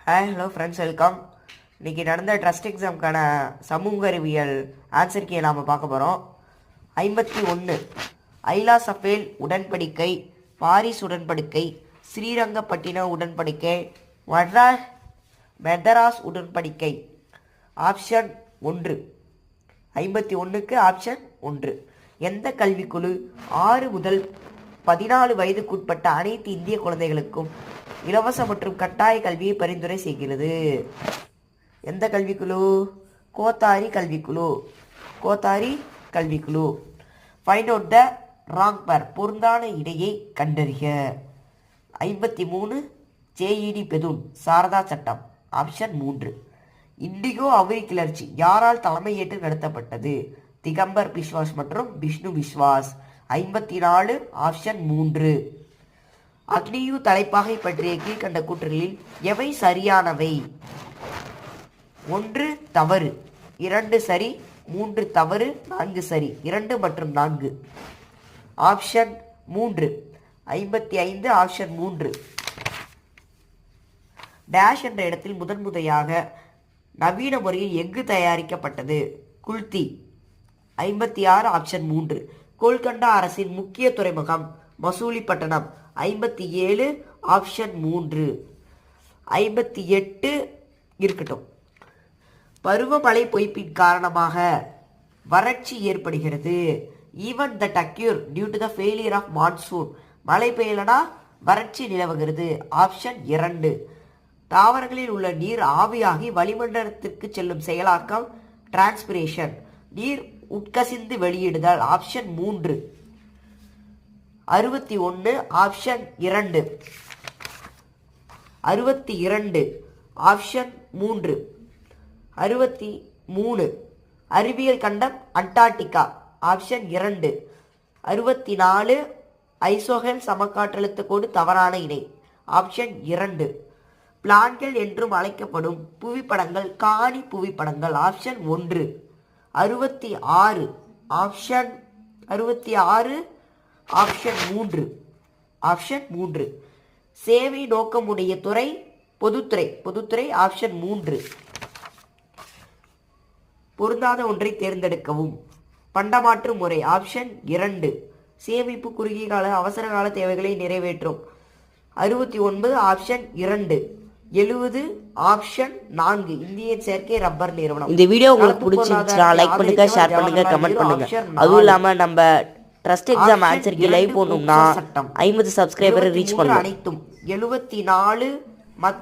Hi hello friends, welcome. இன்றைக்கி நடந்த trust எக்ஸாமுக்கான சமூக அறிவியல் ஆன்சர் கீயை நாம் பார்க்க போகிறோம். 51 ஐலா சஃபேல் உடன்படிக்கை, பாரிஸ் உடன்படிக்கை, ஸ்ரீரங்கப்பட்டின உடன்படிக்கை, மெதராஸ் உடன்படிக்கை. ஆப்ஷன் 1. 51க்கு ஆப்ஷன் 1. எந்த கல்விக்குழு 6 முதல் 14 வயதுக்குட்பட்ட அனைத்து இந்திய குழந்தைகளுக்கும் இலவச மற்றும் கட்டாய கல்வியை பரிந்துரை செய்கிறது? எந்த கல்விக்குழு? கோத்தாரி கல்விக்குழு. கோத்தாரி கல்விக்குழு. ஃபைண்ட் அவுட் த ராங் பேர், பொருந்தான இடையை கண்டறிக. 53 ஜேஇடி பெதுன் சாரதா சட்டம். ஆப்ஷன் 3. இண்டிகோ அவ்ரி கிளர்ச்சி யாரால் தலைமையேற்று நடத்தப்பட்டது? திகம்பர் பிஸ்வாஸ் மற்றும் விஷ்ணு விஸ்வாஸ். 54 ஆப்ஷன் 3. அக்னியு தலைப்பாகை பற்றிய கீழ்கண்ட கூற்றுகளில் எவை சரியானவை? 1 தவறு, 2 சரி, 3 தவறு, 4 சரி. 2 மற்றும் 4. ஆப்ஷன் 3. 55 ஆப்ஷன் 3. டேஷ் என்ற இடத்தில் முதன்முறையாக நவீன முறையில் எஃகு தயாரிக்கப்பட்டது? குல்தி. 56 ஆப்ஷன் 3. கோல்கண்டா அரசின் முக்கிய துறைமுகம்? மசூலிப்பட்டினம். 57 ஆப்ஷன் 3. 58 இருக்கட்டும். பருவமழை பொய்ப்பின் காரணமாக வறட்சி ஏற்படுகிறது. Even that occur due to the failure of monsoon. மழை பெய்யலனா வறட்சி நிலவுகிறது. ஆப்ஷன் 2. தாவரங்களில் உள்ள நீர் ஆவியாகி வளிமண்டலத்திற்கு செல்லும் செயலாக்கம் டிரான்ஸ்பிரேஷன். நீர் உட்கசிந்து வெளியிடுதல். ஆப்ஷன் 3. 61 ஆப்ஷன் 2. 62 ஆப்ஷன் 3. 63 அறிவியல் கண்டம் அண்டார்டிகா. ஆப்ஷன் 2. 64 ஐசோஹெல் சமகாற்றழுத்த கோடு தவறான இணை. ஆப்ஷன் 2. பிளான்கள் என்றும் அழைக்கப்படும் புவிப்படங்கள் காணி புவிப்படங்கள். ஆப்ஷன் 1. 66 option 66 option 3. ஆப்ஷன் 3. சேவை நோக்கமுடைய துறை பொதுத்துறை. பொதுத்துறை. ஆப்ஷன் 3. பொருந்தாத ஒன்றை தேர்ந்தெடுக்கவும். பண்டமாற்று முறை. ஆப்ஷன் 2. சேமிப்பு குறுகிய கால அவசர கால தேவைகளை நிறைவேற்றும். 69 ஆப்ஷன் 2. 70 ஆப்ஷன் 4 இந்திய செயற்கை ரப்பர் நிறுவனம். இந்த வீடியோ உங்களுக்கு பிடிச்சிருந்துச்சுன்னா லைக் பண்ணுங்க, ஷேர் பண்ணுங்க, கமெண்ட் பண்ணுங்க. அதுவும் இல்லாம நம்ம ட்ரஸ்ட் எக்ஸாம் ஆன்சருக்கு லைவ் போடணும்னா 50 சப்ஸ்கிரைபரை ரீச் பண்ணணும். அனைத்தும் 74 மத்திய